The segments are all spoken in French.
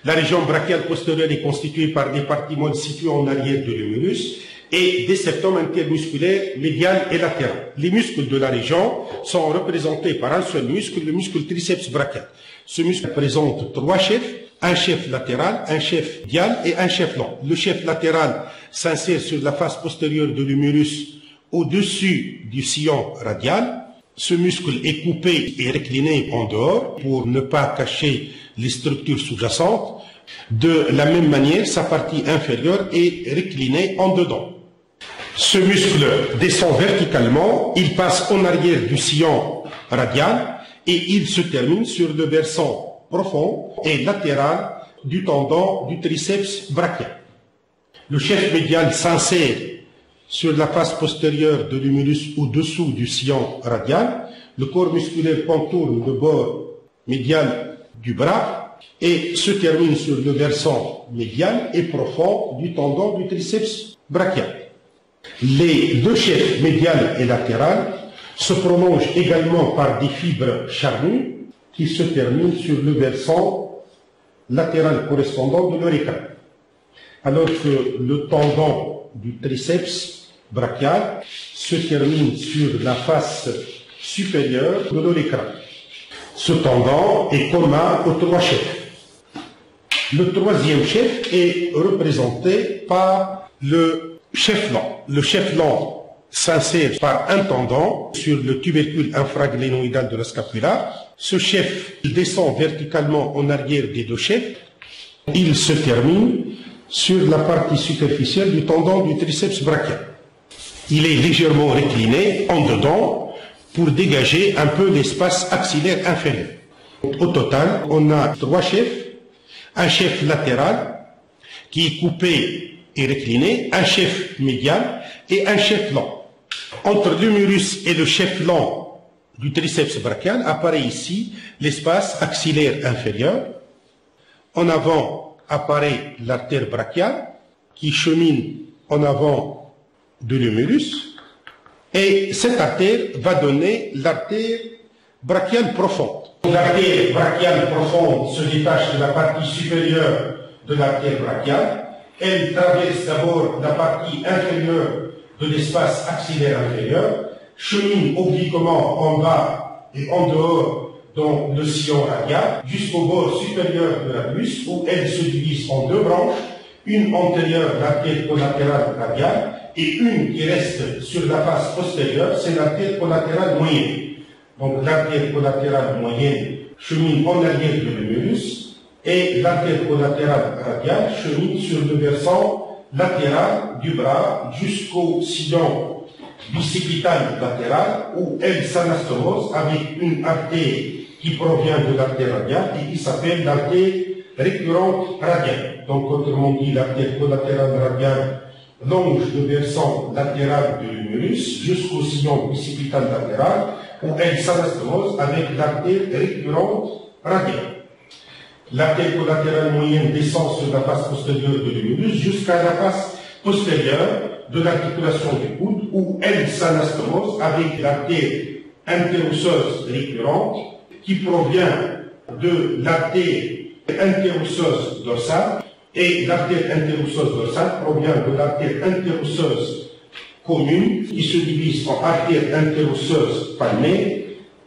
La région brachiale postérieure est constituée par des parties molles situées en arrière de l'humérus et des septums intermusculaires médial et latéral. Les muscles de la région sont représentés par un seul muscle, le muscle triceps brachial. Ce muscle présente trois chefs, un chef latéral, un chef médial et un chef long. Le chef latéral s'insère sur la face postérieure de l'humérus au-dessus du sillon radial. Ce muscle est coupé et recliné en dehors pour ne pas cacher les structures sous-jacentes. De la même manière, sa partie inférieure est reclinée en dedans. Ce muscle descend verticalement, il passe en arrière du sillon radial et il se termine sur le versant profond et latéral du tendon du triceps brachial. Le chef médial s'insère sur la face postérieure de l'humérus au-dessous du sillon radial. Le corps musculaire contourne le bord médial du bras et se termine sur le versant médial et profond du tendon du triceps brachial. Les deux chefs médial et latéral se prolongent également par des fibres charnues qui se terminent sur le versant latéral correspondant de leur écran. Alors que le tendon du triceps brachial se termine sur la face supérieure de l'orécran. Ce tendon est commun aux trois chefs. Le troisième chef est représenté par le chef long. Le chef long s'insère par un tendon sur le tubercule infraglénoïdal de la scapula. Ce chef descend verticalement en arrière des deux chefs. Il se termine sur la partie superficielle du tendon du triceps brachial. Il est légèrement recliné en dedans pour dégager un peu l'espace axillaire inférieur. Au total, on a trois chefs, un chef latéral qui est coupé et recliné, un chef médial et un chef long. Entre l'humérus et le chef long du triceps brachial apparaît ici l'espace axillaire inférieur. En avant apparaît l'artère brachiale qui chemine en avant de l'humérus et cette artère va donner l'artère brachiale profonde. L'artère brachiale profonde se détache de la partie supérieure de l'artère brachiale. Elle traverse d'abord la partie inférieure de l'espace axillaire inférieur, chemine obliquement en bas et en dehors dans le sillon radial jusqu'au bord supérieur de la buste où elle se divise en deux branches, une antérieure, l'artère collatérale radiale, et une qui reste sur la face postérieure, c'est l'artère collatérale moyenne. Donc l'artère collatérale moyenne chemine en arrière de l'humérus et l'artère collatérale radiale chemine sur le versant latéral du bras jusqu'au sillon bicipital latéral où elle s'anastomose avec une artère qui provient de l'artère radiale et qui s'appelle l'artère récurrente radiale. Donc autrement dit, l'artère collatérale radiale longe le versant latéral de l'humérus jusqu'au sillon bicipital latéral où elle s'anastomose avec l'artère récurrente radiale. L'artère collatérale moyenne descend sur la face postérieure de l'humérus jusqu'à la face postérieure de l'articulation du coude où elle s'anastomose avec l'artère interosseuse récurrente qui provient de l'artère interosseuse dorsale et l'artère interosseuse dorsale provient de l'artère interosseuse commune qui se divise en artère interosseuse palmaire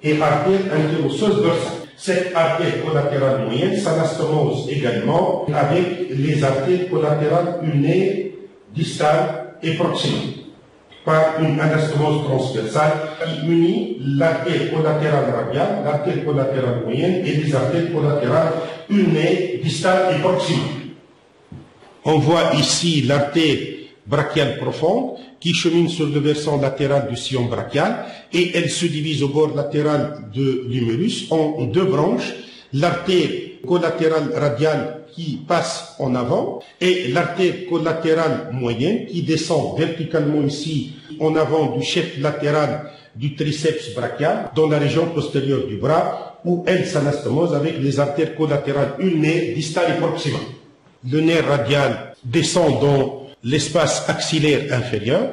et artère interosseuse dorsale. Cette artère collatérale moyenne s'anastomose également avec les artères collatérales ulnaires, distales et proximales par une anastomose transversale qui unit l'artère collatérale radiale, l'artère collatérale moyenne et les artères collatérales ulnaires, distales et proximales. On voit ici l'artère brachiale profonde qui chemine sur le versant latéral du sillon brachial et elle se divise au bord latéral de l'humérus en deux branches, l'artère collatérale radiale qui passe en avant et l'artère collatérale moyenne qui descend verticalement ici en avant du chef latéral du triceps brachial dans la région postérieure du bras où elle s'anastomose avec les artères collatérales ulnaires, distales et proximales. Le nerf radial descend dans l'espace axillaire inférieur.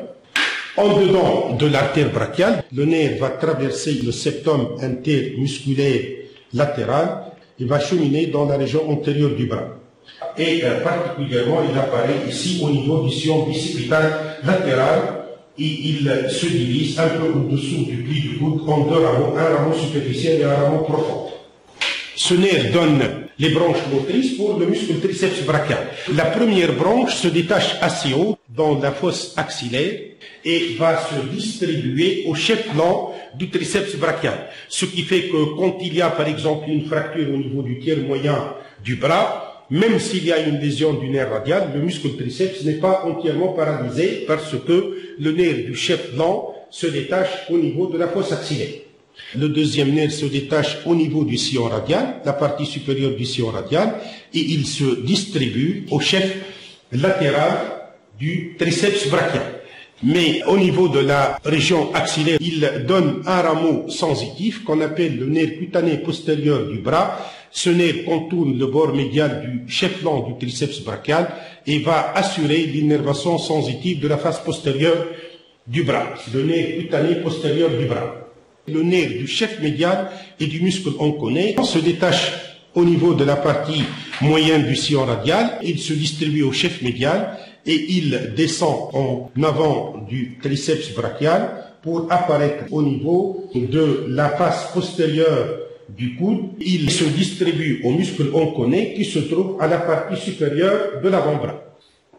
En dedans de l'artère brachiale, le nerf va traverser le septum intermusculaire latéral et va cheminer dans la région antérieure du bras. Et particulièrement, il apparaît ici au niveau du sillon bicipital latéral. Et il se divise un peu au-dessous du pli du coude en deux rameaux, un rameau superficiel et un rameau profond. Ce nerf donne les branches motrices pour le muscle triceps brachial. La première branche se détache assez haut dans la fosse axillaire et va se distribuer au chef-flanc du triceps brachial. Ce qui fait que quand il y a par exemple une fracture au niveau du tiers moyen du bras, même s'il y a une lésion du nerf radial, le muscle triceps n'est pas entièrement paralysé parce que le nerf du chef-flanc se détache au niveau de la fosse axillaire. Le deuxième nerf se détache au niveau du sillon radial, la partie supérieure du sillon radial, et il se distribue au chef latéral du triceps brachial. Mais au niveau de la région axillaire, il donne un rameau sensitif qu'on appelle le nerf cutané postérieur du bras. Ce nerf contourne le bord médial du chef-flanc du triceps brachial et va assurer l'innervation sensitive de la face postérieure du bras, le nerf cutané postérieur du bras. Le nerf du chef médial et du muscle on connaît se détache au niveau de la partie moyenne du sillon radial, il se distribue au chef médial et il descend en avant du triceps brachial pour apparaître au niveau de la face postérieure du coude. Il se distribue au muscle on connaît qui se trouve à la partie supérieure de l'avant-bras.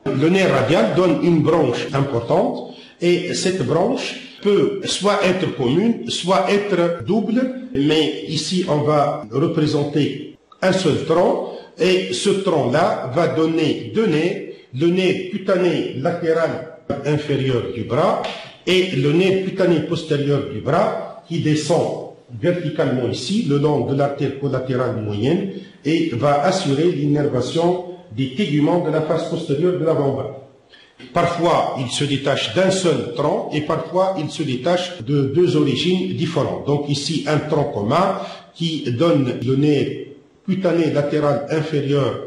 Le nerf radial donne une branche importante et cette branche peut soit être commune, soit être double, mais ici on va représenter un seul tronc et ce tronc-là va donner deux nerfs, le nerf cutané latéral inférieur du bras et le nerf cutané postérieur du bras qui descend verticalement ici, le long de l'artère collatérale moyenne et va assurer l'innervation des téguments de la face postérieure de l'avant-bras. Parfois, il se détache d'un seul tronc et parfois, il se détache de deux origines différentes. Donc ici, un tronc commun qui donne le nerf cutané latéral inférieur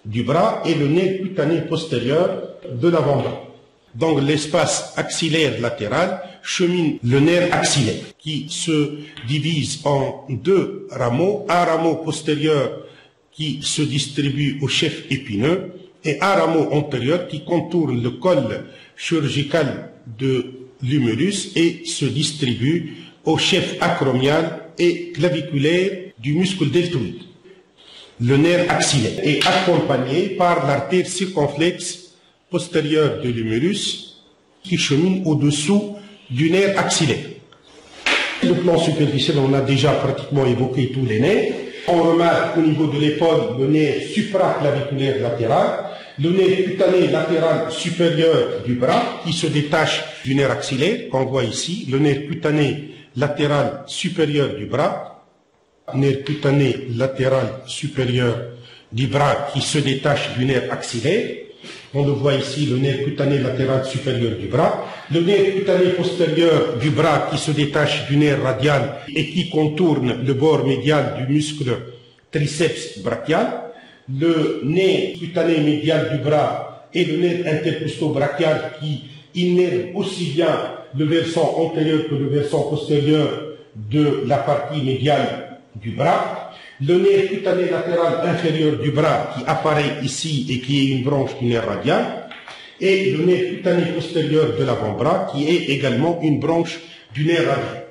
du bras et le nerf cutané postérieur de l'avant-bras. Dans l'espace axillaire latéral chemine le nerf axillaire qui se divise en deux rameaux, un rameau postérieur qui se distribue au chef épineux et un rameau antérieur qui contourne le col chirurgical de l'humérus et se distribue au chef acromial et claviculaire du muscle deltoïde. Le nerf axillaire est accompagné par l'artère circonflexe postérieure de l'humérus qui chemine au-dessous du nerf axillaire. Le plan superficiel, on a déjà pratiquement évoqué tous les nerfs. On remarque au niveau de l'épaule le nerf supraclaviculaire latéral, le nerf cutané latéral supérieur du bras qui se détache du nerf axillaire, qu'on voit ici, le nerf cutané latéral supérieur du bras, nerf cutané latéral supérieur du bras qui se détache du nerf axillaire. On le voit ici, le nerf cutané latéral supérieur du bras, le nerf cutané postérieur du bras qui se détache du nerf radial et qui contourne le bord médial du muscle triceps brachial, le nerf cutané médial du bras et le nerf intercosto-brachial qui innerve aussi bien le versant antérieur que le versant postérieur de la partie médiale du bras, le nerf cutané latéral inférieur du bras qui apparaît ici et qui est une branche du nerf radial, et le nerf cutané postérieur de l'avant-bras qui est également une branche du nerf radial.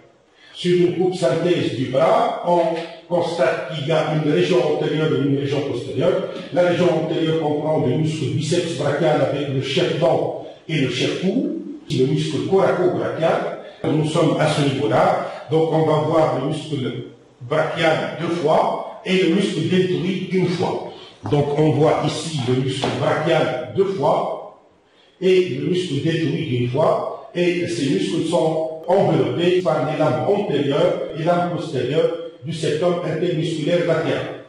Sur une coupe synthèse du bras, on constate qu'il y a une région antérieure et une région postérieure. La région antérieure comprend le muscle biceps brachial avec le chef-dent et le chef-cou, le muscle coraco-brachial. Nous sommes à ce niveau-là, donc on va voir le muscle brachial deux fois et le muscle deltoïde une fois. Donc on voit ici le muscle brachial deux fois et le muscle deltoïde une fois, et ces muscles sont enveloppés par les lames antérieures et lames postérieures du septum intermusculaire latéral.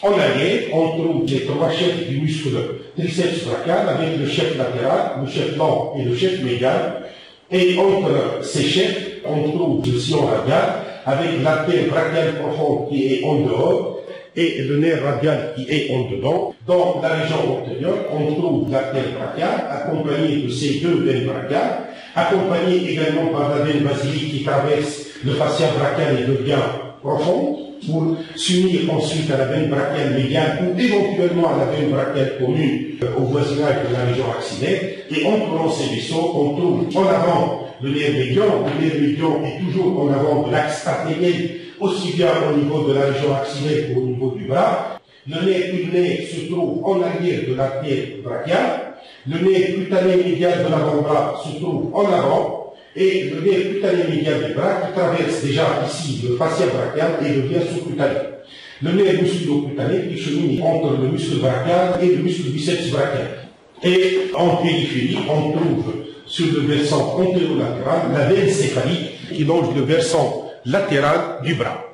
En arrière, on trouve les trois chefs du muscle triceps brachial avec le chef latéral, le chef lent et le chef médial. Et entre ces chefs, on trouve le sillon radial avec l'artère brachiale profonde qui est en dehors et le nerf radial qui est en dedans. Dans la région antérieure, on trouve l'artère brachiale accompagnée de ces deux veines brachiales, accompagnée également par la veine basilique qui traverse le fascia brachial et devient profonde. pour s'unir ensuite à la veine brachiale médiane ou éventuellement à la veine brachiale commune au voisinage de la région axillaire. Et entourant ces vaisseaux, on trouve en avant le nerf médian. Le nerf médian est toujours en avant de l'axe artériel, aussi bien au niveau de la région axillaire qu'au niveau du bras. Le nerf ulnaire se trouve en arrière de l'artère brachiale. Le nerf cutané médial de l'avant-bras se trouve en avant. Et le nerf cutané médial du bras qui traverse déjà ici le fascia brachial et devient sous-cutané. Le nerf musculo-cutané qui chemine entre le muscle brachial et le muscle biceps brachial. Et en périphérie, on trouve sur le versant antérolatéral la veine céphalique qui longe le versant latéral du bras.